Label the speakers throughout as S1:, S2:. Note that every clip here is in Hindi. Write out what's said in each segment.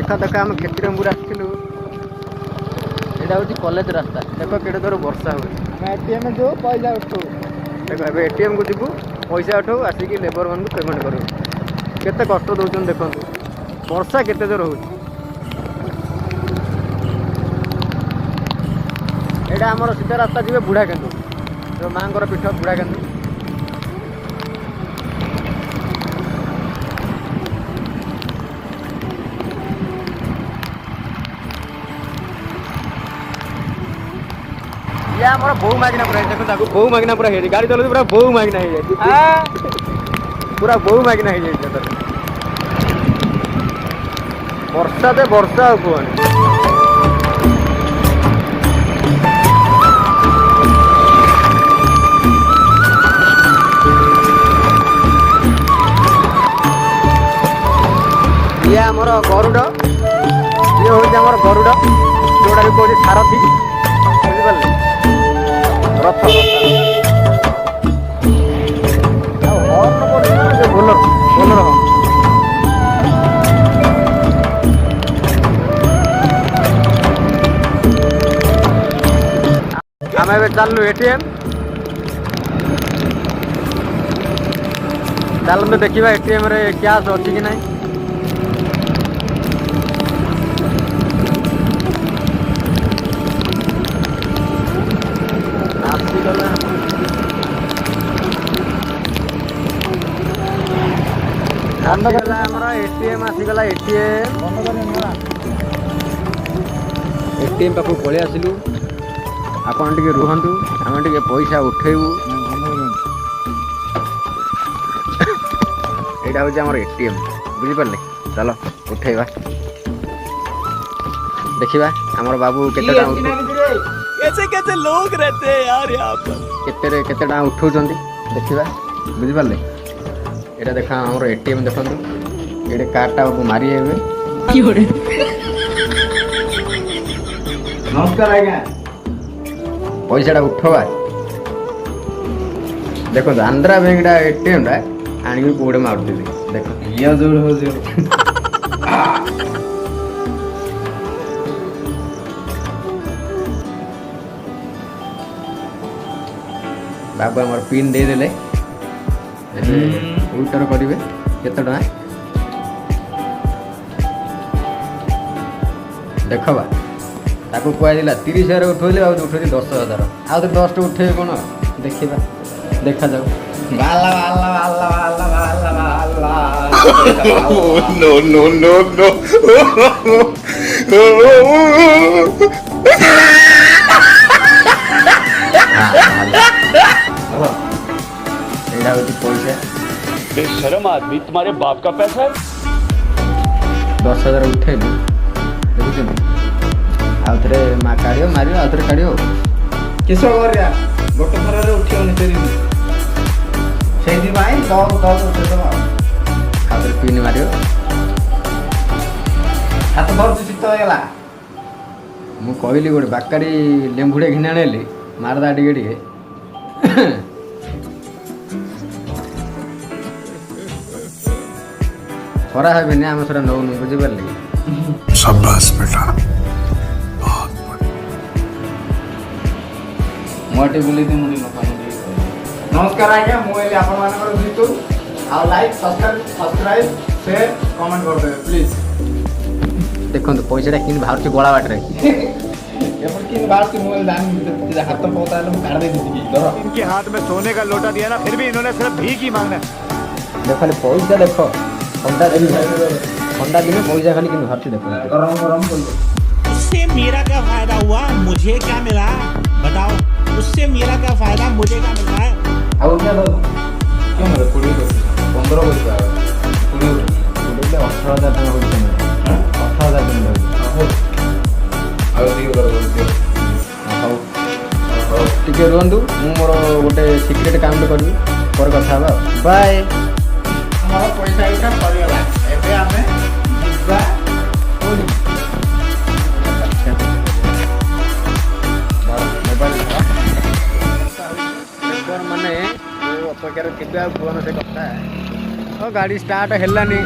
S1: देख देख आम केतिरंबुर आसलु यहाँ हूँ कॉलेज रास्ता देख केड़े जोर वर्षा हुए
S2: एटीएम जो पैसा उठो
S1: देख ए एटीएम को जीवु पैसा उठाऊ आसिक लेबर मान पेमेंट करू केते कष्ट दौरान देखो वर्षा केते जोर हो यहाँ आमर सीधा रास्ता जी बुढ़ा केन्दु जो माँ पीठ बुढ़ा केन्दु ये आमर बहु मागिना पूरा देखो बहु मागिना पूरा है गाड़ी चलो पूरा बहु मागिना है पूरा बहु मागिना है वर्षा दे वर्षा कहनी ये आमर गरुड़ ये हूँ आमर गरुड़ जोड़ा भी कौन सारथी बुझिपारे रथ हर्न पड़े बोलर बोलर आम ए चलु एटीएम चलते देखा एटीएम रे कैश अच्छी कि नहीं एटीएम आसीगला एटीएम पाखु पलि आसिलु आपन टिके रुहंतु आम टिके पैसा उठेबू एटा हूँ आमर एटीएम बुझिपारे चलो उठेबा देखिबा आमर बाबू
S2: कैसे कैसे लोग रहते हैं यार यहाँ पर
S1: केते उठाउछंती देखिबा बुझिपारे एटा देखा आमर एटीएम देखंतु एटे कार्डटा मारी हेबे
S2: नमस्कार आज्ञा
S1: पैसाटा उठवा देखो आंध्रा बैंक एटीएम टा आनिक कौटे मारुदी देख
S2: ये जोड़ हो जो
S1: बाबू आमर पिन दे देले उल्टर करेंगे केते टका देखा ताको कहला 30,000 उठेले उठे 10,000 आउ तो 10 उठे कौन देखा देखा जाऊ
S2: बाला बाला बाला बाला बाला
S3: no no no no
S1: पैसा
S3: बेशरम आदमी तुम्हारे बाप का पैसा है
S1: 10,000 उठे देखुन आउ थे माँ काढ़ मार आउ थे काढ़
S2: किस गोटे थर उठे से
S1: पिन मार
S2: हाथ धर शीत होगा
S1: मुझे कहली गोटे बाकाड़ी लेंबुड़े घिना आनी मारदा टे खरा है आम से नौनु बुझिपारे
S3: शाबाश बेटा
S2: मुझे बुले मुझे नमस्कार आज्ञा मुझे आपण जीतू आ लाइक सब्सक्राइब शेयर कमेंट कर दे प्लीज
S1: देखो पैसा कि बाहर गला बाटे
S2: हाथ पता काट दे
S3: इनके हाथ में सोने का लोटा दिया ना फिर भी इन्होंने सिर्फ भीख ही मांगना
S1: देख खाली पैसा देख ठंडा दिन पैसा खाली कि बाहर देखो
S2: गरम गरम
S4: उससे मेरा क्या फायदा हुआ मुझे क्या मिला बताओ उससे मेरा क्या फायदा मुझे क्या मिल रहा है
S2: अब क्या दो क्यों मेरे 15 पैसा
S1: 18,000 टका 18,000 टिके रुहतु मोर गोटे सिक्रेट काम करी पर कथा बाय
S2: हमारा पैसा इटा सरीगला एबे आमे जिबा कोनी
S1: मोबाइल माने अपेक्षार केबे आ फोन से कथा गाड़ी स्टार्ट हेलानी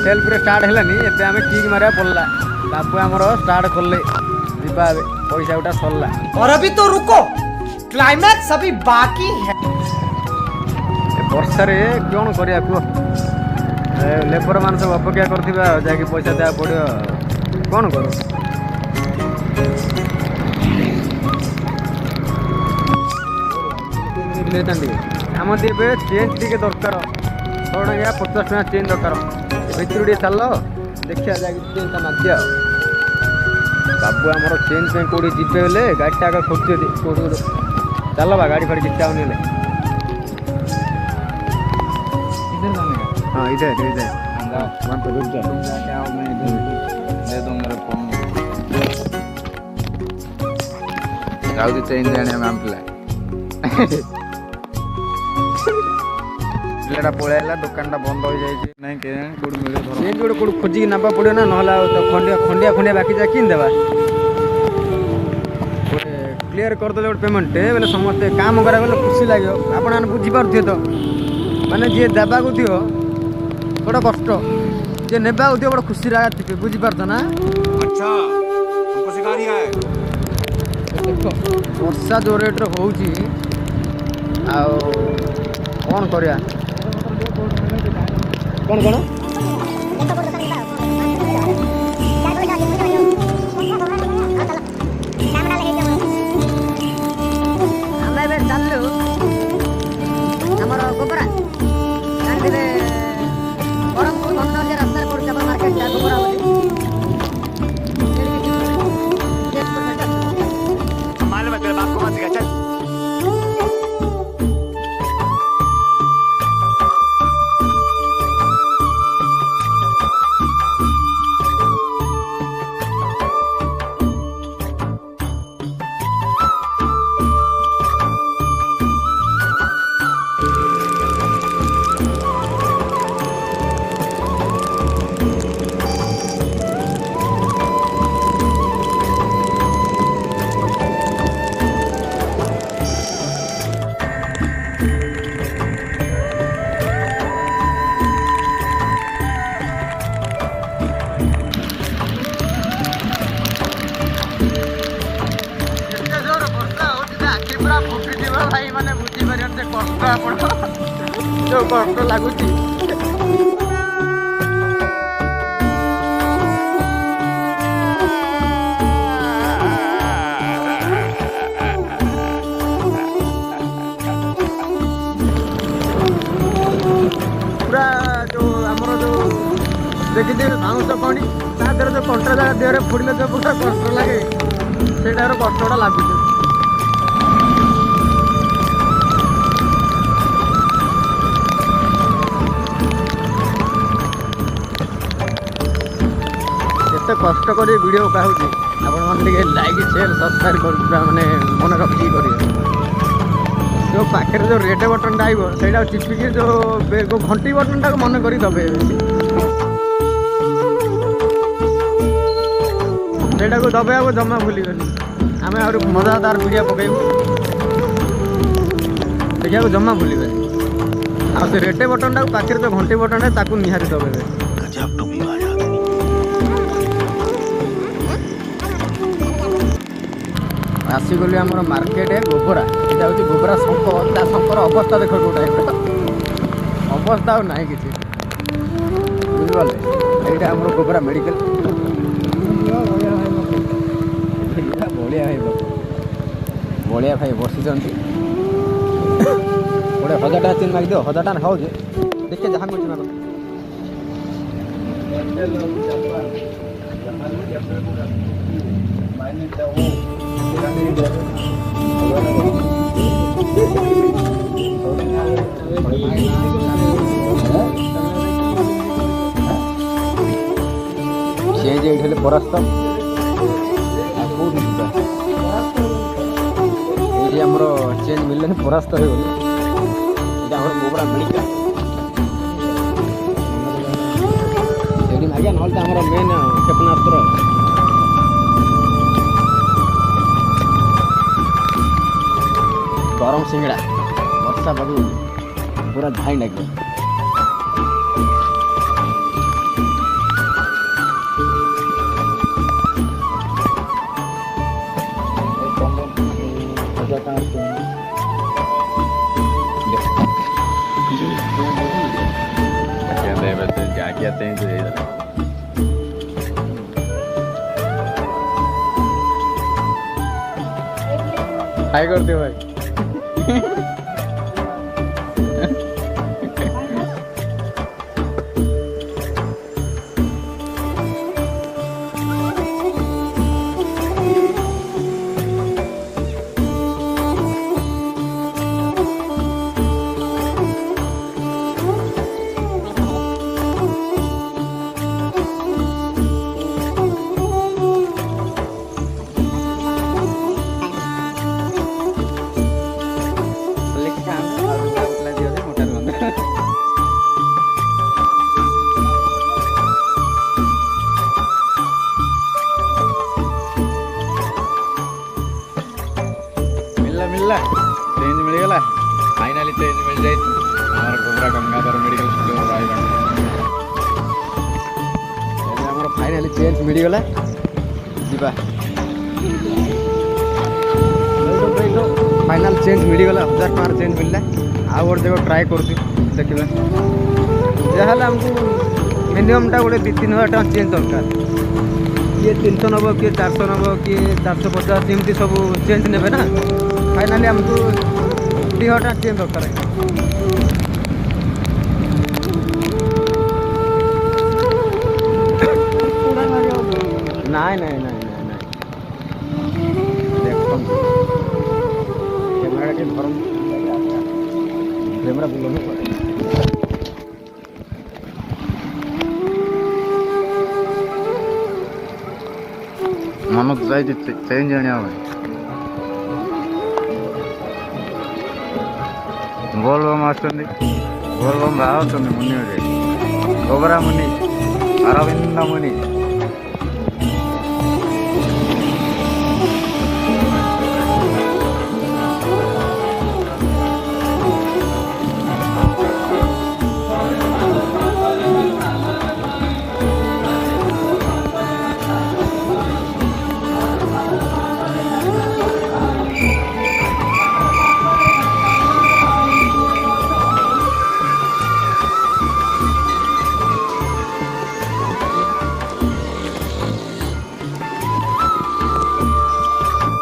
S1: सेल्फ रे स्टार्ट हेलानी एबे आमे किक मारिया पड़ला बाबू हमर स्टार्ट करले दिबा पैसा उठा सरला।
S5: और अभी तो रुको, क्लाइमैक्स अभी बाकी है।
S1: वर्षा रे कौन करिया को लेबर मान सब अपेक्षा करथिबा जाके पैसा देआ पड़ियो कौन करो। आम देवे चेंज टी दरकार 100 टका 50 टका चेंज दरकार भितर टे चल देखिया जाके चेंज मागिया बाबू आमर चेंज पे कौड़ी जीते बेले गाड़ी आगे खोजते कौट चल बा गाड़ी फाड़ी कितना आने हाँ इधर इधर वहाँ पे रुक जा
S2: दे दूँ मेरे फोन जाऊ चेंज आने में पिला पिलाटा पलैला दुकानटा बंद हो जाए नहीं के कोड मिले
S1: चेंज गोटे कौट खोजिक नवा पड़ो ना ना तो खंडिया खंडिया खंडिया बाकी जा कि देवा क्लियर करदे गोटे पेमेंट बोले समस्ते काम करा गले खुशी लगे आपने बुझीपारे तो माने जी देवा को दियो बड़ा कष्ट जे नेबा दियो बड़ा खुशी थे बुझीपार ना।
S3: अच्छा हमको सिखा दिया है।
S1: देख वर्षा जो रेट हो कौन करिया कौन कौन चलू आमर गोबरा जानते बरहमपुर भक्तगंज रास्ता पड़े मार्केट गोबरा
S3: मालूम है तेरे बाप को मत सिखा चल।
S1: भाई मैंने बुझीपार कष्ट आप जो कष्ट लगुच पूरा जो आमर जो देखिए बाउंस कणी ता देहर जो कंट्रा जगह देहरे फुड़े जो पूरा कष्ट लगे से कष्टा लगुच एत कष्ट कर वीडियो कहूँ आपने लाइक शेयर सब्सक्राइब कर मैंने मन रखी करेंगे जो पाखे जो रेड बटन आइब से चिपिकी जो घंटी बटन टाक मन कर दबे सेटा को दबे जमा भूलिगली आम आ मजादार वीडियो पकेबू देखा जमा भूलिगे आ रेड बटन टाक पाखे जो घंटी बटन है ताकू निहारी दबे आसीगली आम मार्केट गोबरा यहाँ हूँ गोबरा शंकर शंकर अवस्था देख गोटा अवस्था ना कि बुझे यहाँ आम गोबरा मेडिकल बलिया भाई बसी गोटे 1000 टका चेन मागिद 1000 टका खाऊ देखिए जहाँ कुछ माग चेंज परास्त ये आमर चेंज मिलने परास्त हो गोबरा मेडिकल ये मागे ना मेन क्षेपणास्त्र गरम सिंगड़ा वर्षा बाबू पूरा झाई लगे आज्ञा चेंज हाय कर दियो भाई मिलला चेंज मिलगला फाइनाली चेंज मिल जाए हमारे गोबरा Gangadhar medical store Raigarh finally change मिलगला जीवा फाइनाल चेंज मिलगला 1000 टका चेंज मिलला आ और देखो ट्राई करती देखिबा जहाल हमको मिनिमम टा गोटे 2-3 टका चेंज दरकार किए 300 नब किए 400 नब किए 450 एमती सब चेंज नेबे ना फाइनाली हमको 2 टका चेंज दरकार है नहीं नहीं नहीं नहीं नहीं देखो कैमरा के धरम कैमरा बुलाने पड़े मनोज जाए चेंज आने गोलबम आसुंदी गोलबम रावुंदी मुनि गोबरा मुनि अरविंद मुनि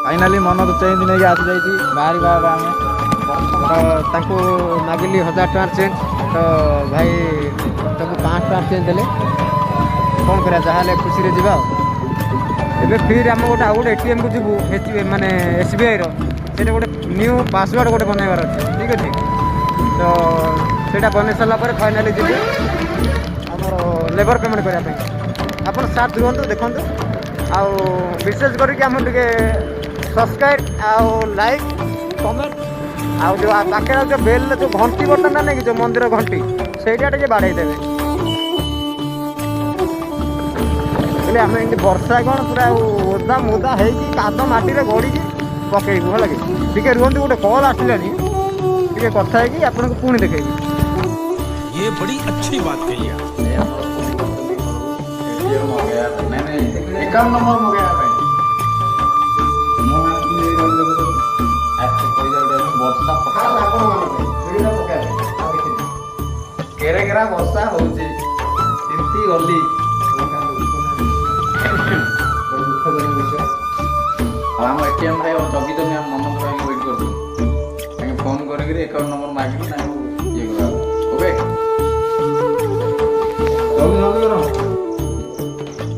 S1: फाइनाली मन तो चेंज नहीं आसी जाइए बाहर बाहर आम तो मागिली 1000 टका चेंज तो भाई तुमको 5 टका चेंज देले कौन करा जहाँ खुशी जावा एबे फिर आम गोटे आउ गोटे एटीएम को जीवु माने एसबीआई रो गोटे न्यू पासवर्ड गोटे बनवार अच्छे ठीक अच्छे तो सेटा बन सारा पर फाइनाली जी आमर लेबर पेमेंट करने आप साथ रुहतु देखो आउ विशेष करके सब्सक्राइब आउ लाइक कमेंट आउ जो पाखे जो बेल जो घंटी बटन ना नहीं जो मंदिर घंटी सेटा टे बाड़े देवे बोले आम एमती वर्षा कौन पूरा ओदा मुदा हो काद माटी गड़ी पकईबू है टे रुहतु गोटे कल आसानी टे कथा है आपको पुणी देखेबी
S4: ये बड़ी अच्छी बात कही आप
S2: एकाउंट नंबर मगेया केरेकेरा वर्षा होची गली आम एटीएम रे जगी जमी आम मन रही वेट कर फोन करके एकाउंट नंबर मागिलु ये करा ओके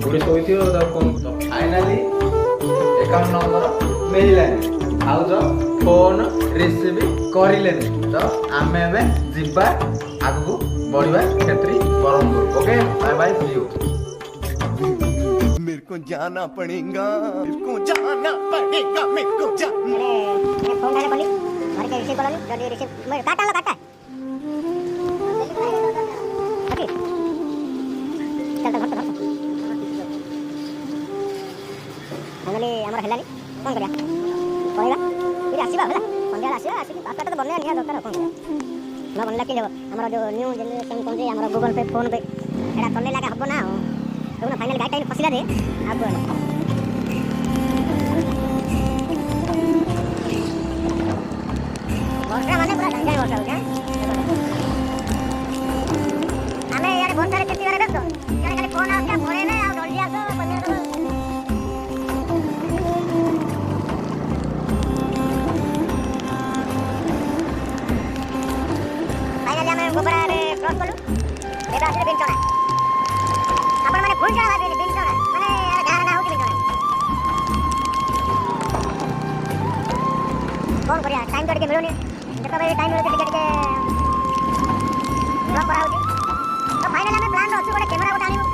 S2: बुढ़ी शोथियो फोन फाइनाली एकाउंट नंबर मिललानी आउ जो फोन रिसीव करिले तो आमे एबे जिबा आगु बढ़िबा क्षेत्री Berhampur okay bye bye see you
S6: मेरे को जाना पड़ेगा मेरे को जाना पड़ेगा मेरे को जाना
S7: फोन डाले बोली मारे के रिसीव करनी जल्दी रिसीव मैं काटा लो काटा ओके चल तो घर फाइनली हमर हेलानी कोन करिया कहबा फिर आसीबा होला संध्या आसीबा आसी पाटा तो बनले निया दरकार कोन करिया न बनला कि लेबो हमर जो न्यू जनरेशन कोन जे हमर गूगल पे फोन पे एडा करले लागा हबो ना तो फाइनल गाइड टाइम फसिला दे आगु वर्षा माने पूरा गंगा वर्षा हो गया हमें यार फोन करे कितनी बार व्यस्त क्या खाली फोन आ क्या फोन ने आ जल्दी आसो पन्ने दो फाइनली हमें गोबरा रे क्रॉस कलु एबा आसे बिन चना आपण माने भूल जाना भाई बिन चना माने गाना ना होती बिन चना फोन करिया टाइम तो के मिलोनी देखो भाई टाइम मिलते टिके ड्रॉप करा होती तो फाइनल हमें प्लान अछि गोटे कैमरा गोटे आनिबो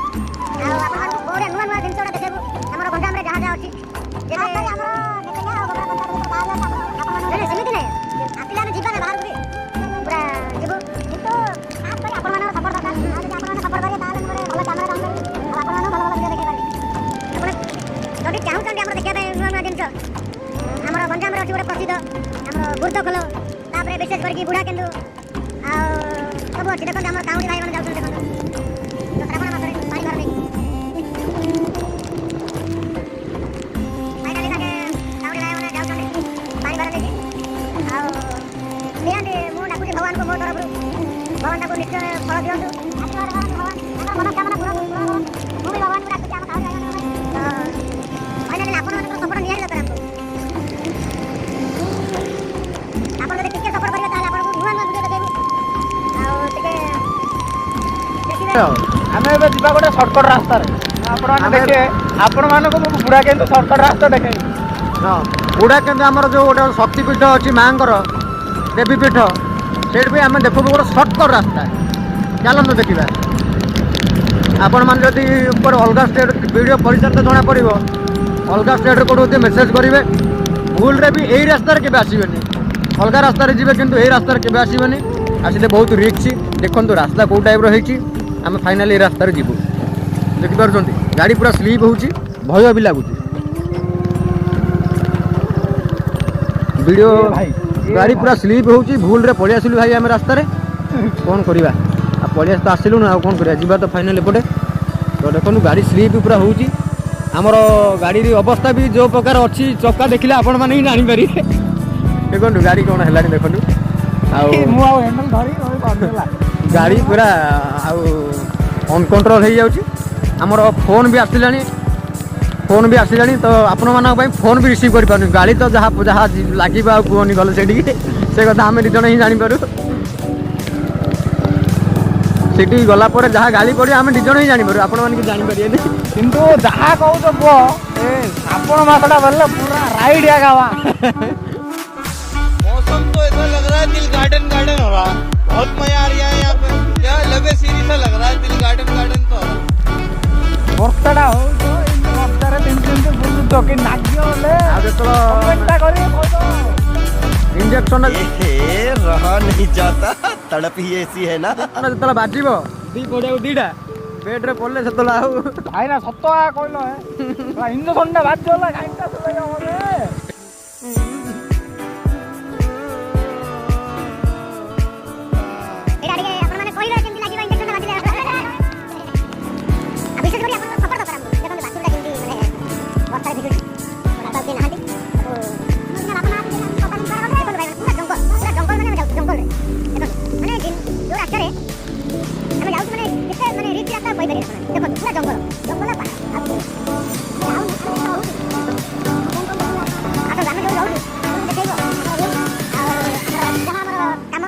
S7: आ आपण मानकु कोडे नुवा नुवा जिंसटा देखेबो हमर गंजाम रे जहां जहां अछि जे हमर देखैया गोबरा गंजाम रे बाहर आपण माने सेमिति नै आपिला ने जीवन बाहर गुरी पूरा जीवो किंतु खास କରି आपण मानक सपोर्ट दरकार आ जे आपण मानक सपोर्ट करे ताले मोरे भलो कैमरा डाउन करी आपण मानक भलो भलो वीडियो देखै पारि आपण जदि चाहू चंदी हमर देखै नुवा नुवा जिंस हमर गंजाम रे अछि गोटे प्रसिद्ध हमर गुर्द खोलो तापरे विशेष करके बुढ़ा केंदु आ सब अच्छी देखो हमर काउंटी भाई माने जाउछन देखो तो श्रावण मास रे पानी भर नै फाइनली ताके काउंटी भाई माने जाउछन पानी भर नै आ नियांदे मु डाकुची भगवान को मो तरफ भगवान को निश्चय फल दियंतु आशीर्वाद भगवान हमर मनोकामना पूरा मु भी भगवान को डाकुची हम काउंटी भाई फाइनली आपण माने सपोर्ट नियारी दरकार आपण जदि टिके सपोर्ट करियो ताले आपण को नुवा नुवा वीडियो देबो आ टिके
S5: ଆମେ ଏବେ ଯିବା ଗୋଟେ ସର୍ଟକଟ୍ ରାସ୍ତାରେ ଆପଣମାନେ ଦେଖିବେ ଆପଣମାନଙ୍କୁ ମୁଁ ବୁଢ଼ା କିନ୍ତୁ ସର୍ଟକଟ୍ ରାସ୍ତା ଦେଖେଇବି।
S1: ହଁ ବୁଢ଼ା କିନ୍ତୁ ଆମର ଯେଉଁ ଗୋଟେ ଶକ୍ତିପୀଠ ଅଛି ମାଆଙ୍କର ଦେବୀପୀଠ ସେଇଠି ବି ଆମେ ଦେଖୁ ଗୋଟେ ସର୍ଟକଟ୍ ରାସ୍ତା ଚାଲନ୍ତୁ ଦେଖିବା ଆପଣମାନେ ଯଦି ଉପରେ ଅଲଗା ଷ୍ଟେଟ୍ ଭିଡ଼ିଓ ପରିଚାଳିତ ଜଣାପଡ଼ିବ ଅଲଗା ଷ୍ଟେଟ୍ରେ କେଉଁଠି ଯଦି ମେସେଜ୍ କରିବେ ଭୁଲରେ ବି ଏଇ ରାସ୍ତାରେ କେବେ ଆସିବେନି ଅଲଗା ରାସ୍ତାରେ ଯିବେ କିନ୍ତୁ ଏଇ ରାସ୍ତାରେ କେବେ ଆସିବେନି ଆସିଲେ ବହୁତ ରିକ୍ସ ଦେଖନ୍ତୁ ରାସ୍ତା କେଉଁ ଟାଇପ୍ର ହେଇଛି ଆମେ ଫାଇନାଲି ଏ ରାସ୍ତାରେ ଯିବୁ ଦେଖିପାରୁଛନ୍ତି ଗାଡ଼ି ପୁରା ସ୍ଲିପ୍ ହେଉଛି ଭୟ ବି ଲାଗୁଛି ଭିଡ଼ିଓ ଗାଡ଼ି ପୁରା ସ୍ଲିପ୍ ହେଉଛି ଭୁଲରେ ପଳେଇ ଆସିଲୁ ଭାଇ ଆମେ ରାସ୍ତାରେ କ'ଣ କରିବା ଆଉ ପଳେଇ ତ ଆସିଲୁନୁ ଆଉ କ'ଣ କରିବା ଯିବା ତ ଫାଇନାଲ୍ ଏପଟେ ତ ଦେଖନ୍ତୁ ଗାଡ଼ି ସ୍ଲିପ୍ ପୁରା ହେଉଛି ଆମର ଗାଡ଼ିର ଅବସ୍ଥା ବି ଯେଉଁ ପ୍ରକାର ଅଛି ଚକା ଦେଖିଲେ ଆପଣମାନେ ହିଁ ଜାଣିପାରିବେ ଦେଖନ୍ତୁ ଗାଡ଼ି କ'ଣ ହେଲାଣି ଦେଖନ୍ତୁ ଆଉ
S5: ମୁଁ ଆଉ ହ୍ୟାଣ୍ଡେଲ ଧରି ରହିପାରିଲା
S1: ଗାଡ଼ି ପୁରା ଆଉ ଅନକଣ୍ଟ୍ରୋଲ୍ ହେଇଯାଉଛି ଆମର ଫୋନ୍ ବି ଆସିଲାଣି ତ ଆପଣମାନଙ୍କ ପାଇଁ ଫୋନ୍ ବି ରିସିଭ୍ କରିପାରୁନି ଗାଡ଼ି ତ ଯାହା ଯାହା ଲାଗିବ ଆଉ କୁହନି ଗଲେ ସେଠିକି ସେ କଥା ଆମେ ଦୁଇ ଜଣ ହିଁ ଜାଣିପାରୁ ସେଠିକି ଗଲା ପରେ ଯାହା ଗାଳି ପଡ଼ିବ ଆମେ ଦୁଇ ଜଣ ହିଁ ଜାଣିପାରୁ ଆପଣମାନେ କିଛି ଜାଣିପାରିବେନି
S5: କିନ୍ତୁ ଯାହା କହୁଛ ପୁଅ ଏ ଶ୍ରାବଣ ମାସଟା ବୋଲେ ପୁରା ରାଇଡ୍ ଆକା ବା
S6: मौसम तो ऐसा लग रहा है दिल गार्डन गार्डन हो रहा है बहुत मजा आ रहा है यहाँ पे क्या लबे सीरी सा लग रहा है दिल गार्डन गार्डन तो हो रहा है
S5: ବର୍ଷାଟା ହଉଛ ଏମିତି ବର୍ଷାରେ ତିନି ବୁଲୁଛ କି ନାଗିବ ବୋଲେ
S1: ଆଉ ଯେତେବେଳେ
S5: କରିକି କହୁଛ
S1: ଇଞ୍ଜେକ୍ସନ୍
S6: रहा नहीं जाता तड़प ही ऐसी है ना
S1: ଯେତେବେଳେ ବାଜିବ ଦୁଇ ପଡ଼ିଆକୁ ଦୁଇଟା ବେଡ଼୍ରେ ପଡ଼ିଲେ ସେତେବେଳେ ଆଉ
S5: ଭାଇନା ସତ କହିଲ ଇଞ୍ଜେକ୍ସନଟା ବାଜିଗଲା କାହିଁଟା ମତେ
S7: ଏଟା ଟିକେ ଆପଣ ମାନେ କହିଲେ କେମିତି ଲାଗିବ ଇଞ୍ଜେକ୍ସନ ବାଜିଲେ ଆଉ ବିଶେଷ କରି ଆପଣ ସପୋର୍ଟ ଦରକାର ଦେଖନ୍ତୁ ବାସୁଟା କେମିତି ମାନେ ବର୍ଷାରେ ଭିଜୁଛି ବାପା କିଏ ନାହାନ୍ତି ବାପା ନାହାନ୍ତି ପୁରା ଜଙ୍ଗଲ ମାନେ ଆମେ ଯାଉଛୁ ଜଙ୍ଗଲରେ ଦେଖନ୍ତୁ ମାନେ ଯେଉଁ ରାସ୍ତାରେ ଆମେ ଯାଉଛୁ ମାନେ କେତେ ମାନେ ରିଚ୍ ରାସ୍ତା କହିପାରିବେ ଆପଣ ଦେଖନ୍ତୁ ପୁରା ଜଙ୍ଗଲ ଆସନ୍ତୁ ଆମେ ଯେଉଁ ରହୁଛୁ ଦେଖେଇବ ଆଉ ଯାହା ଆମର କାମ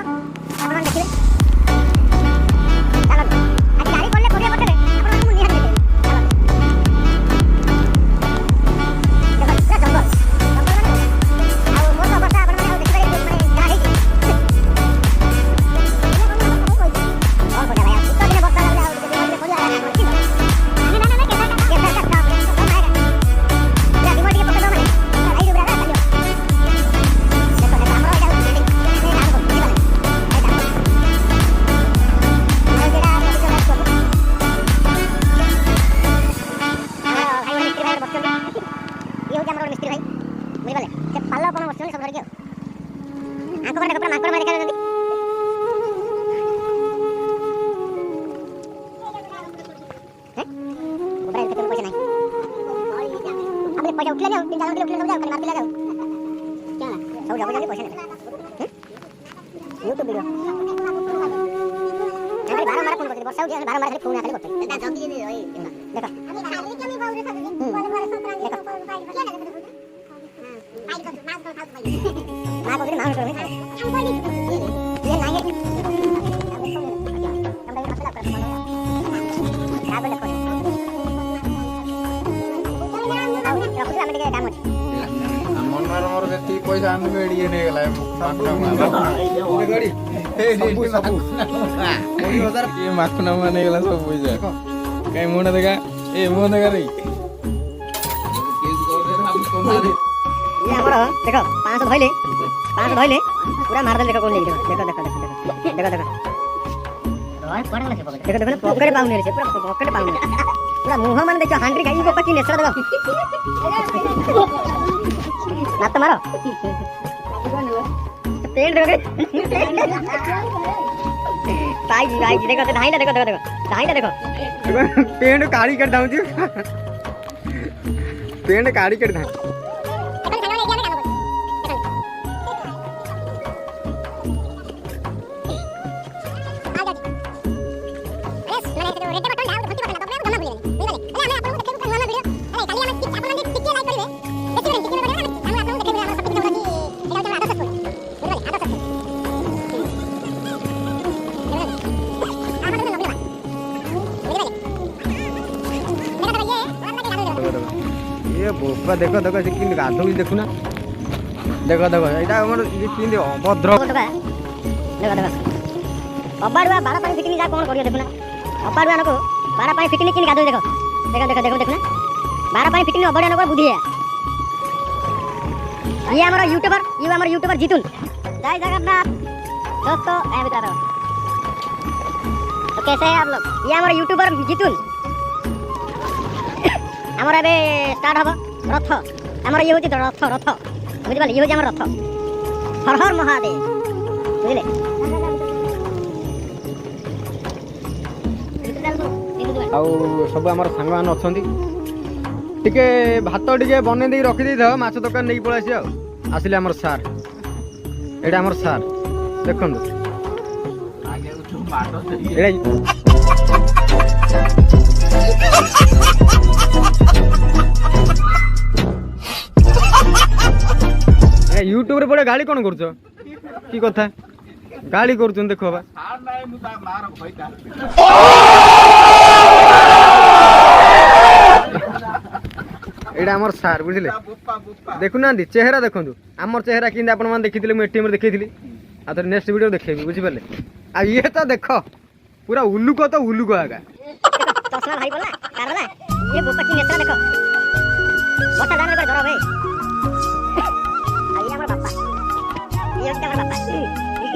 S7: ଆପଣମାନେ ଦେଖିବେ ଚାଲନ୍ତୁ ଆଜି ଗାଡ଼ି ପଡ଼ିଲେ କୋଡ଼ିଏ ବର୍ଷରେ ଆପଣମାନଙ୍କୁ ମୁଁ ନିହାତି ଦେଖେଇବି ଚାଲନ୍ତୁ ଦେଖନ୍ତୁ ପୁରା ଜଙ୍ଗଲ ମାନେ ଆଉ ମୋର ଅବସ୍ଥା ଆପଣମାନେ ଆଉ ଦେଖିପାରିବେ ମାନେ ଯାହା ହେଇଛି କ'ଣ କରିବା ଭାଇ ଆଉ ଶୀତ ଦିନେ ବର୍ଷା ଲାଗିଲେ ଆଉ ଯଦି ମରିଲେ ପଡ଼ିବା ନା ମିସ୍ତ୍ରୀ ଭାଇ ବୁଝିପାରିଲେ ସେ ପାଲ ଆପଣ ବସୁଛନ୍ତି ସବୁ ଧରିକି ଆଉ ଆଙ୍କ ଘରେ ପୁରା ମାଙ୍କଡ଼ ମାରି ଦେଖାଯାଉଛନ୍ତି ପଇସା ନାହିଁ ଆମେ ପଇସା ଉଠିଲେ ଯାଉ 3-4 ଉଠିଲେ ସବୁ ଯାଉ ଖାଲି ମାରିଲେ ଯାଉ ସବୁ ଜଗୁଛନ୍ତି ପଇସା ନେବେ ୟୁଟ୍ୟୁବ ଭିଡ଼ିଓ ବାରମ୍ବାର ଫୋନ୍ କରୁଛନ୍ତି ବର୍ଷା ହଉଛି ଆମେ ବାରମ୍ବାର ଖାଲି ଫୋନ୍ ଖାଲି କରୁଛୁ ଦେଖ ଆମେ ଖାଲି କେମିତି ବାଉରେ ଖାଲି ବଲ ବଲ ସତରାଙ୍ଗି ମା କହୁଥିଲି ମାଉସ ଆମେ ଇଏ ନାଇଁ ଆମେ ଟିକେ କାମ ଅଛି
S2: ମନର ମୋର ଯେତିକି ପଇସା ଆମେ ଏଡ଼ିଏ ନେଇଗଲା ମାଖନ ମାନେ ହେଇଗଲା ସବୁ ପଇସା କାଇଁ ମୁହଁ ଦେଖା ଏ ମୁହଁ ଦେଖା ରେ
S7: ଆମର ଦେଖ 500 ଧଇଲେ ପୁରା ମାରଦେଲେ ଦେଖ କୋନ ନେଇକି ଦେଖ ପକେଟ ପାଉନି ସେ ପୁରା ପକେଟ ପାଉନି ପୁରା ମୁହଁ ମାନେ ଦେଖ ହାଣ୍ଡି ଖାଇ ଗୋପା କି ନେସରା ଦେଖ ନାତ ମାର पेड़ देखो भाई देखो ढाईला देखो
S1: पेंट काढ़ी कर दाऊ जी पेंट काढ़ी कर दाऊ ये बोपा देखो से कि गाधो देखुना देखो एटा हमर ये कि अभद्र
S7: देखो अबाडुआ बारा पानी फिटिंग जा कोन करियो देखुना अबाडुआ नको बारा पानी फिटिंग कि गाधो देखो देखुना बारा पानी फिटिंग अबाडुआ नको बुद्धि है ये हमारा यूट्यूबर जीतुन जय जगन्नाथ दोस्तों मैं बता रहा हूं तो कैसे हैं आप लोग ये हमारा यूट्यूबर जीतुन हमारा बे स्टार्ट हबो रथ हमारा ये होची रथ बुझि बाली ये होची हमर रथ हर हर महादेव बुझिले
S1: आउ सब हमर संग मान अछंती टिके भात टिके बने दे रखि दे थ माछ दुकान नै पळासी आसिले हमर सार एटा हमर सार देखंदु आगे उठु बाटो यूट्यूब रे पड़े गाड़ी कौन कर कि कथा गाड़ी कर देखो बा एटा हमर सार बुझिले देखुना चेहरा देखंतु हमर चेहरा किंदा आपण मान देखिथिले मु एटीएम रे देखैथिली आ तो नेक्स्ट वीडियो देखेबी बुझि परले आ ये तो देखो पूरा उल्लुको तो उल्लुको आगा
S7: चश्मा भाई बोला कारला ये गोपा की नेसरा देखो बता जाने पर धरो भाई हमर बापा ये हमर बापा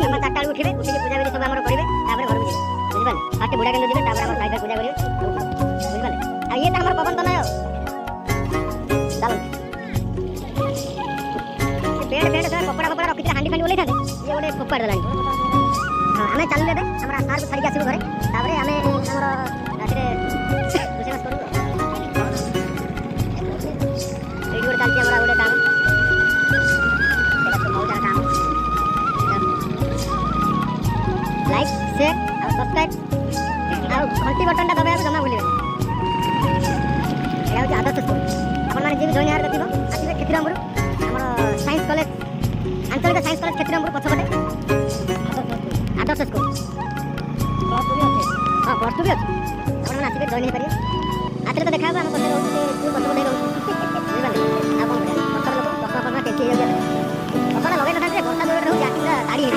S7: हम चारटा उठिबे उठि पूजा विधि सब हमर करिवे तापर घर बुझिबे बुझिबे फास्ट बुढ़ा केंद्र जिबे तापर हमर साइड पूजा करिवे बुझिबे आ ये त हमर पवन तनय चल पेड़ से कपड़ा रखि हांडी फांडी ओलै थाते ये ओले फोपाड़ दलानी हां हमें चल लेबे हमरा सार को छाड़ी आसीबो घरे तापर हमें हमर रातिरे रोसेस करू एडी गोड चलती हमरा ओले काम लाइक शेयर और सब्सक्राइब और घंटी बटन टा दबाया जमा भूलिबे एटा होची आदर्श स्कूल अपन माने जे जॉइन यार देखिबो आसीबे खेतिरामपुर हमर साइंस कॉलेज आंचलिक साइंस कॉलेज खेतिरामपुर पछपटे आदर्श स्कूल हां प्लस 2 भी अछि अपन माने आसीबे जॉइन हे परिए आतले तो देखाबो हम पछे रहू तू पछपटे रहू बुझिबा आ कोन पछर लोक 10 15 केसी हे जाय पछरा लगे न थाके वर्षा जोरे रहू आसीबे ताड़ी हे